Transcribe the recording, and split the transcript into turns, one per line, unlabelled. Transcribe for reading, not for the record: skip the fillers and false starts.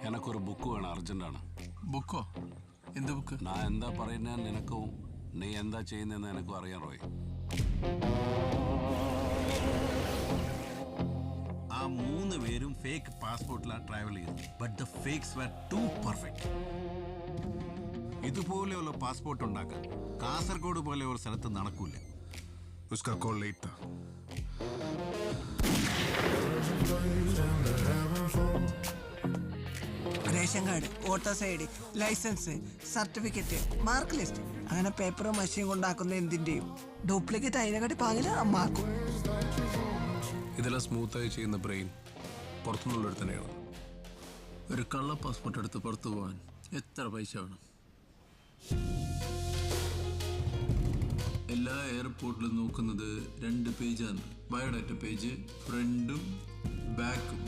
എനിക്കൊരു ബുക്ക് വേണം, അർജന്റാണ്.
ബുക്കോ? എന്ത് ബുക്ക്?
ഞാൻ എന്താ പറയുന്നത് നിനക്കും നീ എന്താ ചെയ്യുന്നതെന്ന് എനിക്കും അറിയാൻ റോയ്.
ആ 3 പേരും ഫേക്ക് പാസ്പോർട്ടിലാണ് ട്രാവൽ ചെയ്തത്. But the fakes were too perfect. ഇതുപോലെയുള്ള പാസ്പോർട്ട് ഉണ്ടാക്കാൻ കാസർഗോഡ് പോലെ ഒരു സ്ഥലത്ത് നടക്കൂല.
उसका कॉल लेट था.
Ration card, voters ID, licence, certificate, mark list, അങ്ങനെ പേപ്പറും മഷിയും കൊണ്ടാക്കുന്ന എന്തിന്റെയും ഡ്യൂപ്ലിക്കേറ്റ് അതിനെക്കാട്ടി പാകില അമ്മാക്കും.
ഇതെല്ലാം സ്മൂത്തായി ചെയ്യുന്ന ബ്രെയിൻ പുറത്തുനിന്നുള്ളൊരു തന്നെയാണ്. ഒരു കള്ള പാസ്പോർട്ട് എടുത്ത് പുറത്തു പോകാൻ എത്ര പൈസ വേണം? എല്ലാ എയർപോർട്ടിലും നോക്കുന്നത് 2 പേജാണ്. ബയോഡാറ്റ പേജ്, ഫ്രണ്ടും ബാക്കും.